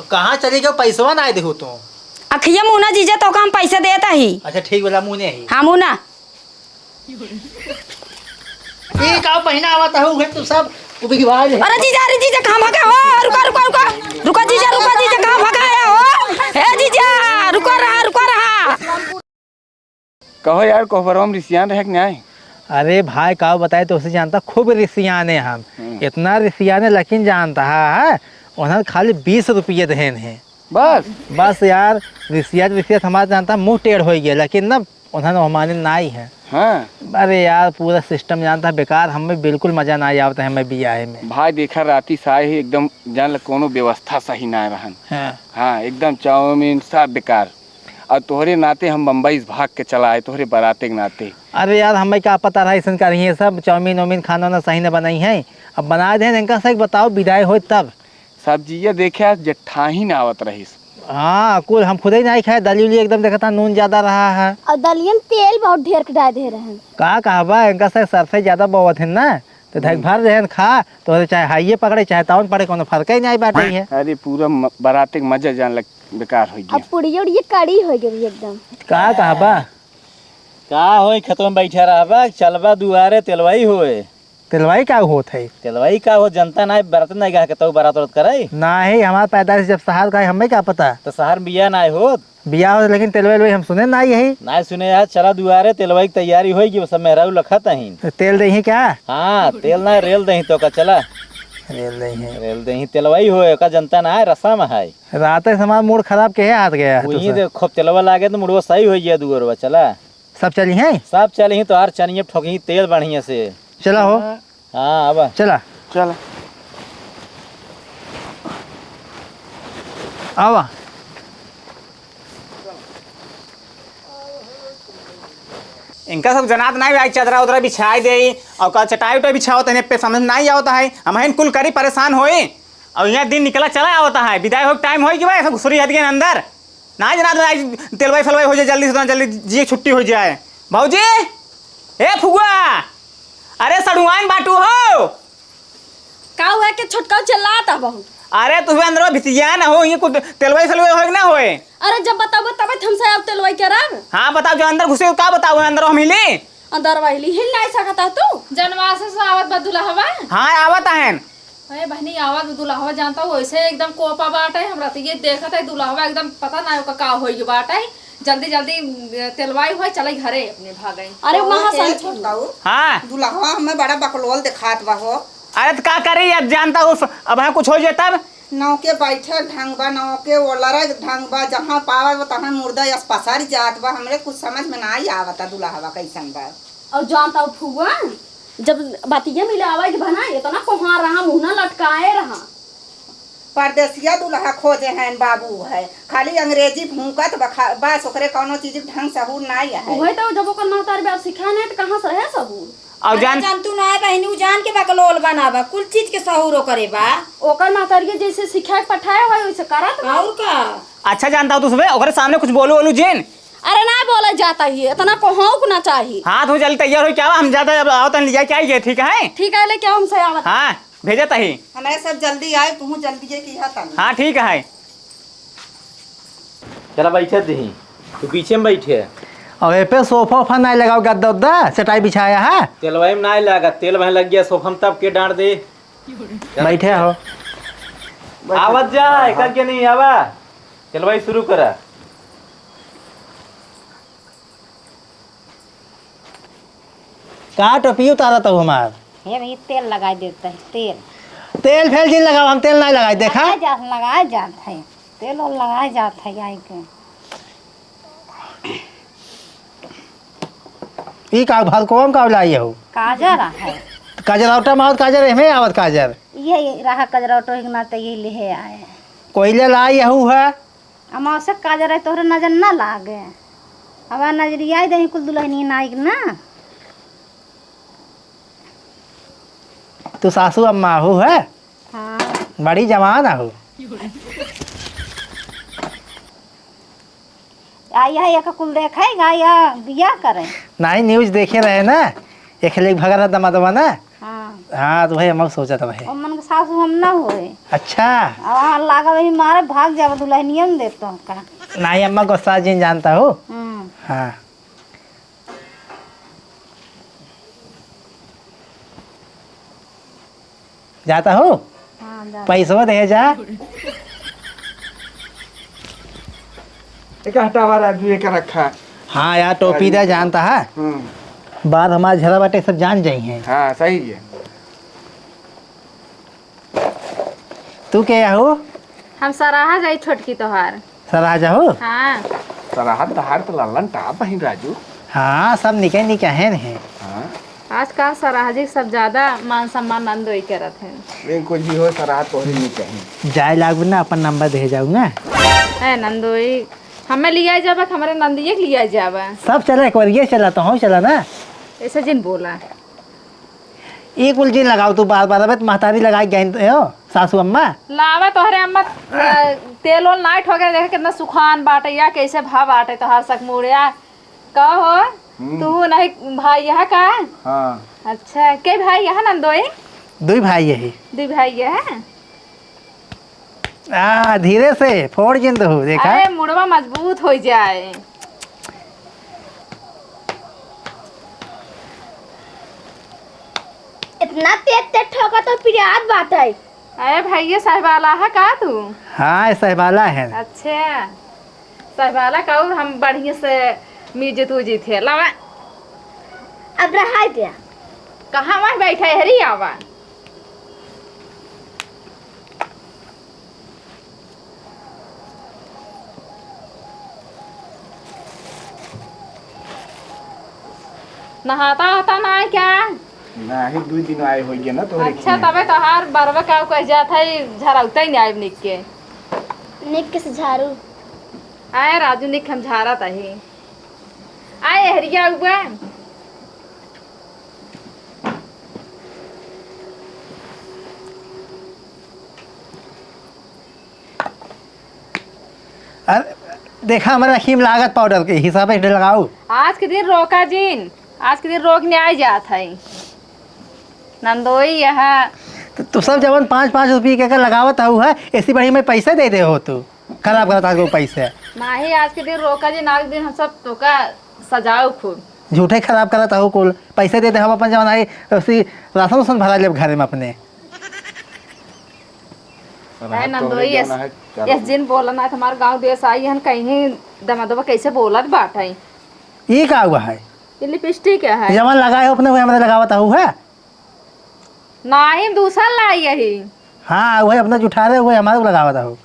कहाँ चली गयो पैसवा ना देखो तो अखिया मुना जीजा तो हम पैसा देता ही। अच्छा ठीक बोला मुने ही हाँ मुना ये का महीना आवता हूँ तू सब उबिवाज है। अरे जीजा कहाँ भागा हो? रुका जीजा कहाँ भगाया हो? ए जीजा रुको रहा कहो यार कोहबरम रिसियान रह न्याय। अरे भाई का बताए तो उसे जानता खूब रिसियाने हम इतना रिसियाने लेकिन जानता है उन्होंने खाली 20 रुपये देन है बस यार रिसियत हमारा जानता मुँह टेढ़ हो गया लेकिन ना उन्होंने हमारे ना ही है। हाँ अरे यार पूरा सिस्टम जानता बेकार हमें बिल्कुल मजा ना आता है हमें बियाह में। भाई देखा राती साय ही एकदम जान कोनो व्यवस्था सही ना रहन। हाँ एकदम चाउमीन सब बेकार और तोहरे नाते हम बम्बई भाग के चला आए तोहरे बराते के नाते। अरे यार हमें क्या पता रहा ऐसा कर रही सब चाउमीन वाउमीन खाना ना सही ना बनाई है अब बना दे इनका सही बताओ विदाई हो तब सब्जिया देखे जट्ठा ही ना आवत रही। हाँ कुल हम खुद ही नहीं खाए दली एकदम देखा नून ज्यादा रहा है और दलिया में तेल बहुत ढेर डाल दे रहे हैं। कहा इनका से सरसे ज्यादा बहुत है ना तो धक भर रहे खा तो चाहे हाइये पकड़े चाहे ताउन पड़े कोनो फर्क ही नहीं बाटे है। अरे पूरा बराते का मजा जान लग बेकार हो गया। अब पुड़िया उड़िया कड़ी हो गई एकदम। का होई खतम बैठा रहबा चलबा दुआरे तेलवाई होए। तेलवाई क्या होत है? तेलवाई का हो जनता ना बरात नहीं गा के तो बरात औरत करे ना है हमारा पैदाइश जब शहर का है हमें क्या पता तो शहर बिया ना हो बिया हो लेकिन तेलवाई हम सुने ना यही ना सुने यार चला दुआरे तेलवाई की तैयारी होगी सब मेहरारू लखत ही तेल दही क्या? हाँ तेल ना रेल दही तो का चला रेल दही तेलवाई होए का जनता ना है रसम है रात हमारा मूड खराब के हाथ गया वही दे खूब तेलवा लागे तो मुड़वा सही हो गया दुआरवा चला सब चली हैं सब चली तो यार चनिए ठोकी तेल बढ़िया से चला हो। हाँ अब चला आवा इनका सब जनात नहीं भाई चदरा उदरा बिछाई दे और का चटाई उटाई बिछाओ तने पे समझ नहीं आवता है हम हैं कुल करी परेशान होए और यहाँ दिन निकला चला आवता है विदाई हो टाइम हो कि भाई सब घुसरी हद गए अंदर ना जनात तेलवाई फलवाई हो जाए जल्दी से जल्दी जी छुट्टी हो जाए। भाऊजी ए फुआ अरे सड़ुआन बाटू हो का हुआ के छोटका चिल्लाता बहुत। अरे तुम अंदर भितिया ना हो ये कुछ तेलवाई फलवाई हो ना होए। अरे जब बताओ तब हमसे अब तेलवाई करब। हाँ बताओ जो अंदर घुसे का बताओ अंदर हम हिले अंदर वाली हिल नहीं सकता तू जनवास से आवत बदुला हवा। हाँ आवत है अरे बहनी आवाज दुल्हवा जानता हो ऐसे एकदम कोपा बाट है हमरा तो ये देखत है दुल्हवा एकदम पता ना हो का होई बाट है जल्दी जल्दी तेलवाई हुआ चले घरे अपने भागे। अरे वहां से हाँ दुल्हवा हमें बड़ा बकलोल दिखात बा हो। अरे तो का करे अब जानता हूँ अब है कुछ हो जाए तब नौ के बैठे ढंग बा नौ के ओलरा ढंग बा जहाँ पावा तहाँ मुर्दा यस पसारी जात बा हमरे कुछ समझ में ना ही आवता दुल्हवा कैसन बा। और जानता हूँ फुआ जब बातिया मिले आवाज बना ये तो ना कोहार रहा मुंह लटकाए रहा परदेसिया दुल्हा खोजे हैं बाबू है खाली अंग्रेजी भूकत बस ओकरे कोनो चीज ढंग सहूर नहीं है। वही तो जब ओकर महतार बे सिखाने तो कहां से रहे सहूर और जान तू ना बहनी जान के बकलोल बनावा कुल चीज के सहूर करे बा ओकर महतार के जैसे सिखाए पठाए होय वैसे करत और का अच्छा जानता हूँ तुझे ओकरे सामने कुछ बोलो बोलू जेन। अरे ना बोला जाता ही इतना कोहाऊ को ना चाहिए। हाँ तुम जल्दी तैयार हो क्या हम ज्यादा आओ तो लिया क्या है ठीक है ले क्या हमसे आवत। हाँ भेजा ही हमारे सब जल्दी आए तू जल्दी जे की हां। हाँ ठीक है चला बैठे दही तू पीछे में बैठे और ये पे सोफा वोफा नहीं लगाओ गद्दा उद्दा चटाई बिछाया है तेलवाई में नहीं लगा तेल वहीं लग गया सोफा में तब के डांट दे बैठे हो आवाज जा एक के नहीं आवा तेलवाई शुरू करा। कहाँ टोपी उतारा था हमार हे भाई तेल लगा देता है तेल फेल जी लगाओ हम तेल नहीं लगाए देखा लगाया जाता है तेल और लगाया जाता है आई के ई का भलकोम का लाई हो काजर है काजरौटा मावत काजर एमे आवत काजर ये रहा काजरौटो हिगना तो ये ले आए कोयले लाई हूँ है अमावस्या काजर है तोहरे नजर ना लागे अब नजरिया दही कुल दुल्हनी नाइक ना तू सासू अम्मा हो है। हाँ बड़ी जवान हो एक कुल देखेगा या बिया करे नहीं न्यूज देखे रहे ना एक लेक भगरा दमा दमा ना हाँ हाँ तो भाई हम सोचा था भाई अम्मन के सासू हम ना होए अच्छा अब वहाँ लागा वही मारे भाग जावा दुल्हनिया में देता हूँ का नहीं अम्मा गुस्सा जी जानता हो हाँ जाता हो पैसवा दे जा एक हटावा राजू एक रखा। हाँ यार टोपी दे जानता है बात हमारे झरा बाटे सब जान जाई हैं। हाँ सही है। तू क्या हो हम सराहा जाई छोटकी तोहार सराजा हो हाँ सराहत दहाड़ तो लल्लन टा बहिन राजू। हाँ सब निके निके हैं हाँ आजकल सराहजी सब ज्यादा मान सम्मान नंदोई करत हैं। लेकिन कुछ भी हो सराहत तो नहीं कहीं जाए लागू ना अपन नंबर दे जाऊंगा है नंदोई हमें लिया जाबा हमारे नंदिये के लिया जाबा सब चला एक बार ये चला तो हूँ चला ना ऐसा जिन बोला एक उलझन लगाओ तू बार बार अब महतारी लगाई गई हो सासू अम्मा लावा तोहरे अम्मा तेल ओल नाइट हो गया देखे कितना सुखान बाटे या कैसे भाव बाटे तोहार सक मुड़िया कहो तू नहीं भाई यहाँ का हाँ अच्छा के भाई यहाँ नंदोई दो भाई यही दो भाई है धीरे से फोड़ जिंद हो देखा अरे मुड़वा मजबूत हो जाए इतना तेज तेज ठोका तो फिर याद बात है अरे भैया साहिबाला है का तू हाँ सहबाला है अच्छा साहिबाला का हम बढ़िया से मीजे तू जी थे लावा अब रहा दिया कहाँ वहाँ बैठा है हरी आवा नहाता होता ना है क्या नहीं 2 दिन आए हो गए ना तो अच्छा तबे तोहार बरवा का कह जात है झरौता ही नहीं आए निक के निक के से झाड़ू आए राजू निक हम झारत है आए हरिया हुआ अरे देखा हमारा रखीम लागत पाउडर के हिसाब से लगाओ आज के दिन रोका जिन आज के दिन रोक नहीं आ जात है नंदोई यहाँ तो सब जवन 5-5 रुपये के लगावत हूँ है ऐसी बढ़िया में पैसे दे दे हो तू खराब करता है पैसे नहीं आज के दिन रोका जी नाग दिन हम सब तो का सजाओ खूब झूठे खराब करता हूँ कुल पैसे दे दे हम अपन जवन आई उसी राशन उसन भरा ले घर में अपने है नंदोई इस दिन बोला ना हमारे गांव देश आई हन कहीं दमा कैसे बोलत बाट है ये का हुआ है ये लिपस्टिक है जवन लगाए हो अपने वो हमारे लगावत हूँ है नहीं दूसरा लाई यही हाँ वही अपना जुठा रहे हुए हमारे को लगावत हूँ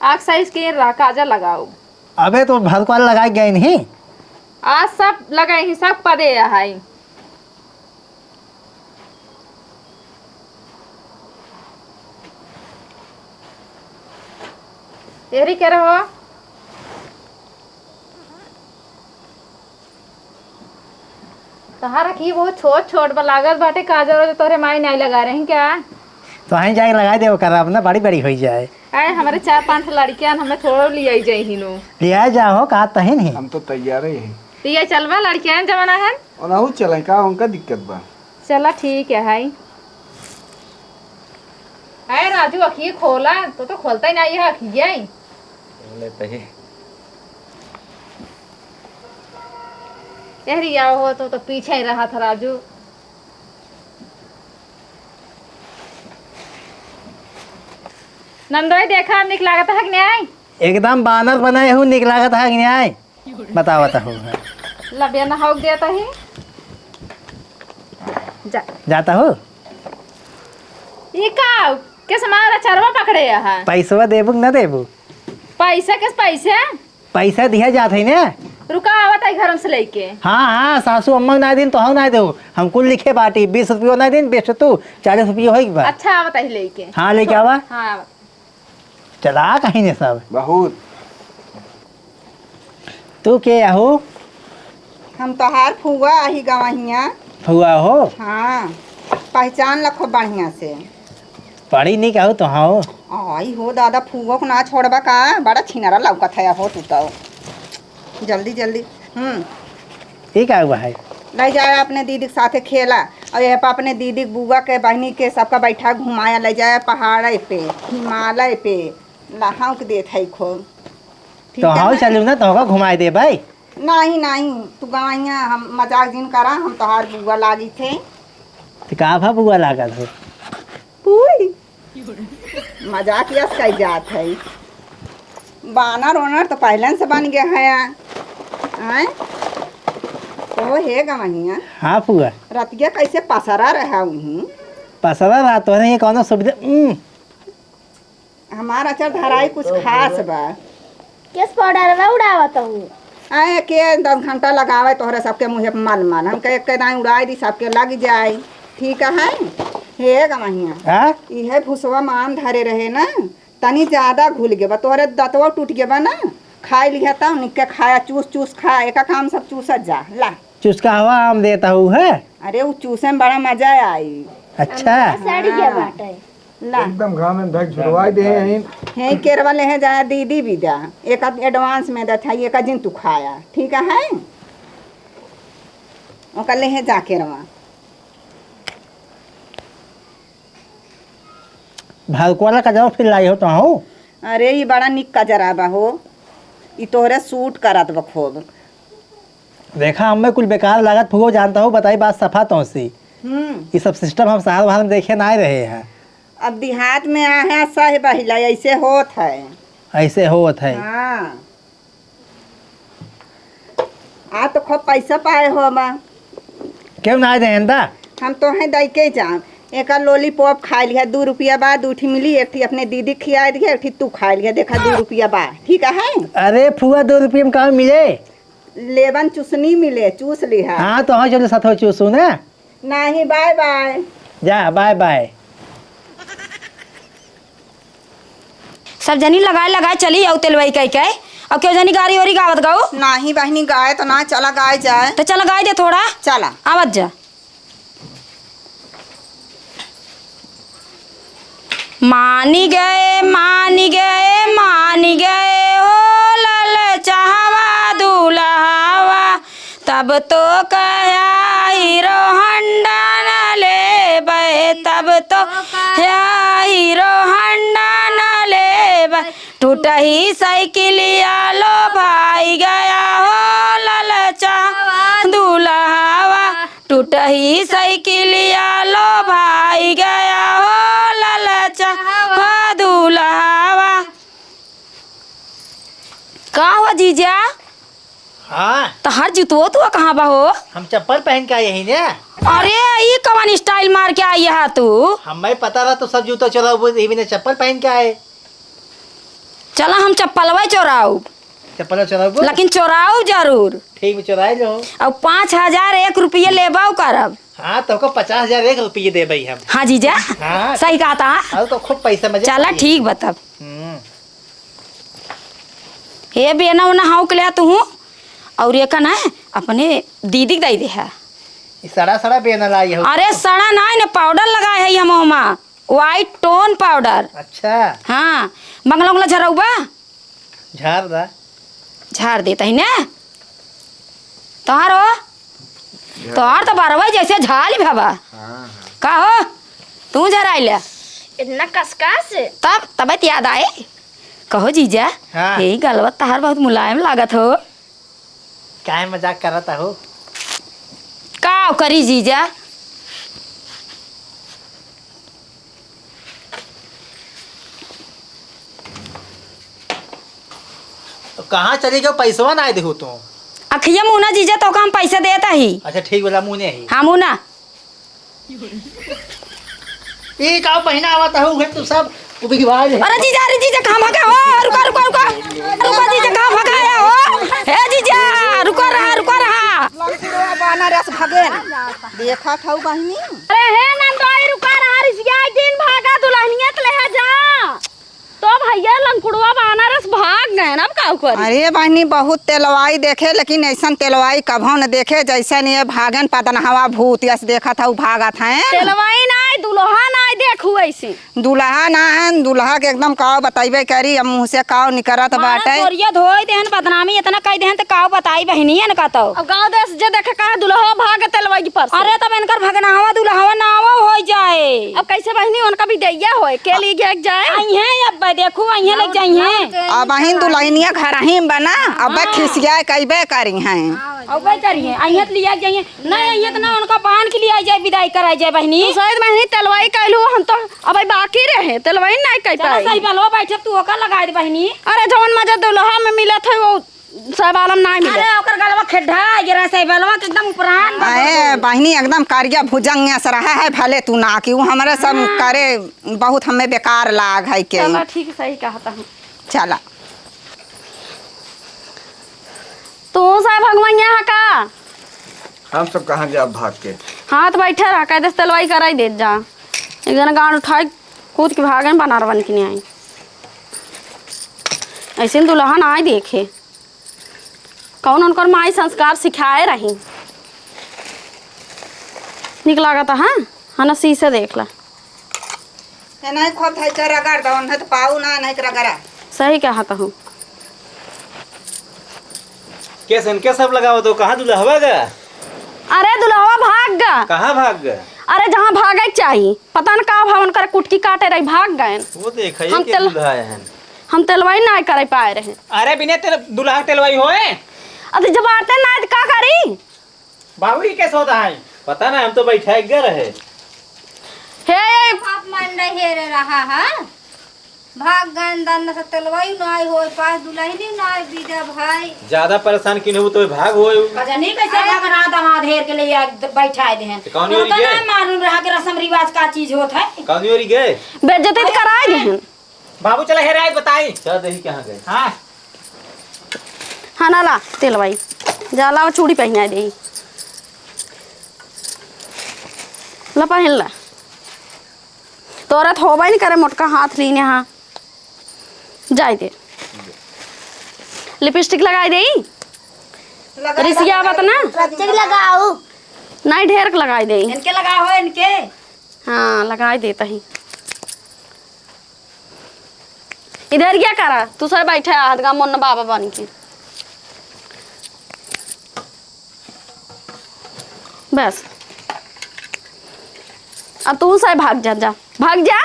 आग साइज के काजल लगाओ अबे तो भरकवाल लगाए गए नहीं आज सब लगाए ही सब पदे है तेरी कह रहे हो तहारा की वो छोट छोट लागत बाटे काजल तोरे माई नहीं लगा रहे हैं क्या तो वहीं जाके लगा दे कर अपना बड़ी बड़ी हो जाए अरे हमारे 4-5 लड़कियां हमें थोड़ा लिया जाए ही नो लिया जाओ कहा तही नहीं हम तो तैयार ही है लिया चलवा लड़कियां जमाना है ओनाहु चले का उनका दिक्कत बा चला ठीक है हाय अरे राजू अखी खोला तो खोलता ही नहीं है अखिया हो तो पीछे ही रहा था राजू नंदोई देखा निक लागत है कि नहीं एकदम बानर बनाए हूँ निक लागत है कि नहीं बतावत हूँ लबिया ना हो देता ही जाता हो ये का किस मारा चरवा पकड़े यहाँ पैसवा देबू न देबू पैसा किस पैसे पैसा दिया जात है ना रुका आवत है घर से लेके हाँ हाँ सासू अम्मा ना दिन तो हम ना दो हम कुल लिखे बाटी 20 रुपये ना दिन बेच तू 40 रुपये हो बा अच्छा आवत है लेके हाँ लेके आवा हाँ आवत चला कहीं ने सब बहुत तू के हो हम तोहार फुआ आही गवाहिया फुआ हो? हाँ पहचान रखो बढ़िया से। पढ़ी नहीं कहू तो हाँ। आई हो दादा फूगो को ना छोड़बा का, बड़ा छिनारा लौकत है हो तू तो। जल्दी जल्दी ठीक है भाई। ले जाए अपने दीदी के साथे खेला और यहाँ पर अपने दीदी बुआ के बहनी के सबका बैठा घुमाया, ले जाए पहाड़ पे हिमालय पे लहाव के देत है खूब। तो हाँ चलू ना तो घुमाए दे भाई। नहीं नहीं तू गवाइया हम मजाक जिन करा, हम तोहार बुआ लागी थे। तो का भा बुआ लागल हो? मजाक यस कही जात है। बानर ओनर तो पहले से बन गया है। तो हे गवहिया। हाँ फुआ। रतिया कैसे पसरा रहा हूँ? पसरा रहा तो नहीं, कौन सुविधा? हमारा अचर धराई कुछ खास बा। किस पाउडर में उड़ावत हूँ? आए के 10 घंटा लगावे तोहरे सबके मुँह पे मल मल, हम के दाई उड़ाई दी सबके लग जाए। ठीक है हे गवहिया। यह भूसवा मान धरे रहे ना, तनी ज्यादा घुल गए तोहरे दतवा टूट गए ना, खाई लिया तब निके खाया, चूस चूस खा, एक काम सब चूसत जा। ला चूस का हवा आम देता हूँ है। अरे वो चूसे में बड़ा मजा आई। अच्छा साड़ी के बाटे ला एकदम घाम में धक झुरवाई दे हैं। हे केरवा ले है जाए दीदी भी जा, एक एडवांस में देता है, एक दिन तू खाया। ठीक है ओका ले है जा केरवा। भालकोला का जवाब फिर लाई हो तो हूँ। अरे ये बड़ा निक का जराबा हो, ये तोहरे सूट करत बखूब। देखा हमें कुल बेकार लागत फुगो जानता हूँ, बताई बात सफा तो सी। ये सब सिस्टम हम शहर बाहर में देखे ना रहे हैं। अब देहात में आया सही बहिला ऐसे होत है। ऐसे होत है। हाँ आ तो खूब पैसा पाए हो बा। क्यों ना दे इंदा? हम तो हैं दई के जाम, एक लॉलीपॉप खा लिया 2 रुपया बा, 2 ठी मिली, एक ठी अपने दीदी खिया दिया, एक ठी तू खा लिया, देखा 2 रुपया बा। ठीक है अरे फुआ 2 रुपये में कहाँ मिले? लेबन चूसनी मिले, चूस लिहा। हाँ तो हाँ चलो साथ चूसू ना। नहीं बाय बाय जा बाय बाय। सब जनी लगाए लगाए चली आओ तेलवाई कह के। अब क्यों जनी गाड़ी वारी गावत गाओ? नहीं बहनी गाय तो ना, चला गाय जाए तो चला गाय दे थोड़ा। चला आवत जा। मानी गए मानी गए मानी गए हो लल चाहवा दुल्हावा, तब तो कया हीरो हंडा न ले बे, तब तो कया हीरो हंडा न ले बे, टूटा ही साइकिलिया लो भाई गया हो लल चाहवा दुल्हावा, टूटा ही साइकिलिया लो भाई गया हो लल चाहवा दुल्हावा। का हुआ जीजा? हाँ तो हर जुतो तू कहाँ बा हो? हम चप्पल पहन के आए हैं ना। अरे ये कवन स्टाइल मार के आई है तू? हमें पता रहा तो सब जूता चोराओ, ने चप्पल पहन के आए। चला हम चप्पलवा चोराऊ, चप्पल चोराओ लेकिन चोराऊ जरूर। ठीक चोराए लो। अब 5000 1 रुपये लेबाऊ करब। हाँ तो 50,000 1 रुपये दे भाई हम। हाँ जीजा हाँ सही कहा था। अरे तो खूब पैसा मजा। चला ठीक बता। हे बेना उना हाउ के लिया तू, और ये का ना अपने दीदी दे दे है। सड़ा सड़ा बेना लाई हो। अरे सड़ा ना ने पाउडर लगाए है हम होमा, व्हाइट टोन पाउडर। अच्छा हाँ बंगला उंगला झरौबा झाड़ दा। झाड़ देता ही ना तोहारो, तोहार तो बारवा जैसे झाली भाबा। का हो तू झराइले इतना कसका से? तब तबियत याद आए। कहो जीजा हाँ। यही गलबत तहार बहुत मुलायम लागत हो। क्या मजाक कर रहा हो? का करी जीजा? कहाँ चली गयो? पैसवा ना देखो तो। अखिया मुना जीजा तो हम पैसा देता ही। अच्छा ठीक बोला मुने ही। हाँ मुना ये का पहना हुआ था हो तू सब उबी भाई। अरे जीजा कहाँ भागा हो? रुको रुको रुको रुको जीजा कहाँ भगाया हो? हे जीजा रुको रहा बाना रस भगे देखा था बहनी। अरे हे नंदोई रुका रहा रिसिया दिन भागा दुल्हनिया ले जा तो भैया लंकुड़वा बानरस भाग गए ना। अब काऊ करी। अरे बहनी बहुत तेलवाई देखे लेकिन ऐसा तेलवाई कभो न देखे जैसे ये भागन पतन हवा भूत यस देखा था भागत है। तेलवाई नाय दुल्हा नाय देखू ऐसी। दुल्हा ना है, दुल्हा के एकदम काव बताइबे करी अब मुँह से काव निकरत बाटे। तोरिया धोई देहन बदनामी इतना कह देहन त काव बताई बहनी न का तो। अब गांव देश जे देखे का दुल्हा भाग तेलवाई पर। अरे तब इनकर भगनावा दुल्हावा नावा हो जाए। अब कैसे बहनी उनका भी दैया होए के लिए गए जाए। आई है अब देखू आई है लग जाई है। अब बहन दुल्हनिया घर ही बना अब खिसिया कहबे करी हैं। अब वही करी है आई है लिया जाइए नहीं आई है तो ना उनका बांध के लिए आ जाए विदाई कराई जाए बहनी। तो शायद बहनी तेलवाई कहलू हम तो अब बाकी रहे तेलवाई नहीं कह पाए। सही बालो बैठे तू ओकर लगा दे बहनी। अरे जवन मजा दुल्हा में मिला था वो सब आलम नहीं मिले। अरे ओकर गलवा खेड्ढा गिरा सही बालवा एकदम उपरान। अरे बहनी एकदम कारिया भुजंग से रहा है भले तू ना कि वो हमारे सब करे बहुत हमें बेकार लाग है के। चला ठीक सही कहता हूँ। चला तू साहब भगवान यहाँ का हम सब कहाँ जा भाग के। हाँ तो बैठे रहा कह दे तेलवाई कराई दे जा। एक जना गाँव उठाई कूद के भागे बनार बन के नहीं आई। ऐसे दुल्हा ना आई देखे कौन उनकर माई संस्कार सिखाए रही। निक लागता है ना शीशे देख ला। नहीं खूब है रगड़ दो नहीं तो पाऊ ना नहीं रगड़ा। सही कहता हूँ। केस इनके सब लगाओ तो कहाँ दुल्हवा गया? अरे दुल्हवा भाग गया। कहाँ भाग गया? अरे जहाँ भागे चाहिए पता न का भावन कर कुटकी काटे रही भाग गए। वो देख ये के दुल्हा है। हम तेलवाई नहीं करे पाए रहे। अरे बिना दुल्हा तेलवाई होए। अरे जब आते ना तो का करी बाबूरी कैसे होता है पता ना हम तो बैठा गए रहे। हे पाप मान रहे रहा है भाग गए दान से तेलवाई नाई होए पास दुल्हनी नाई बीजा भाई। ज्यादा परेशान क्यों हो तो भाग हो। नहीं कैसे भगना दामाद हेर के लिए बैठा दे हैं। कौन योरी गए? मालूम रहा कि रस्म रिवाज का चीज होता है। कौन योरी गए? बेइज्जती तो कराए दे हैं। बाबू चला हेराए बताई। चल देखी कहाँ गए। हाँ हाँ ना ला तेलवाई जाला वो चूड़ी पहना दे ला पहन ला। तोरा तो होबा नहीं करे मोटका हाथ लीने। हाँ जाए दे लिपस्टिक लगाई दे रिसिया बात ना लिपस्टिक लगाओ नहीं ढेर लगाई दे। इनके लगा हो इनके। हाँ लगाई देता ही। इधर क्या करा तू सर बैठा है हाथ गा मुन्ना बाबा बन के बस। अब तू सर भाग जा जा भाग जा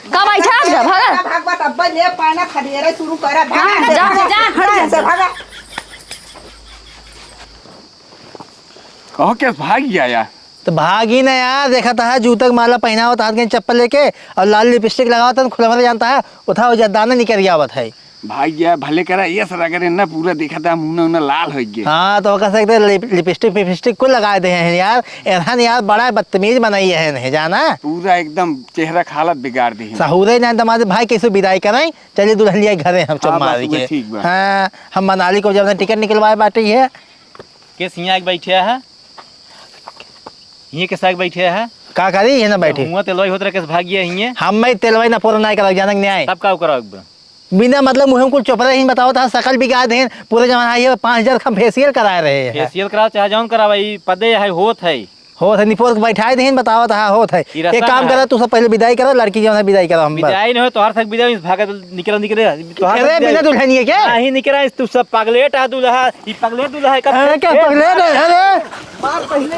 का बैठा है भाग भागवत अब ले पाना खड़ेरे शुरू करा। जा जा हट जा भागा। कहो क्या भाग गया यार। तो भाग ही ना यार देखा था जूता का माला पहना हुआ था हाथ के चप्पल लेके और लाल लिपस्टिक लगा हुआ था खुला खुला जानता है उठा दाना निकल गया हुआ था। भाग गया भले करा ये सर अगर ना पूरा देखा था मुंह लाल हो गया। हाँ तो कह सकते लिपस्टिक को लगा दे हैं यार। एहन यार बड़ा बदतमीज बनाई है नहीं जाना पूरा एकदम चेहरा खालत बिगाड़ दी। सहूरे ना हमारे भाई कैसे विदाई कराई चलिए दुल्हनिया घरे हम चल मार के। हाँ हम मनाली को जब टिकट निकलवाए बाटे है केस यहाँ बैठे है ये के साथ बैठे है का करी है ना बैठे हुआ तेलवाई होत रहा कैसे भाग गया ये हम मैं तेलवाई ना पूरा नहीं करा जाना न्याय तब का करा बिना मतलब मुँह को चोपड़ा ही बताओ था सकल बिगा दे पूरे जमाना ये 5000 का फेसियल करा रहे हैं। फेसियल करा चाहे जाऊन करा भाई पदे है होत है निपोर के बैठाए दे बताओ था होत है। एक काम करा तू सब पहले विदाई करो लड़की जो है विदाई करो हम विदाई नहीं हो तोहर तक विदाई भागा निकल अरे बिना दुल्हनी है क्या नहीं निकला तू सब पगलेट है दूल्हा ये पगलेट दूल्हा है क्या पगलेट है अरे मार पहले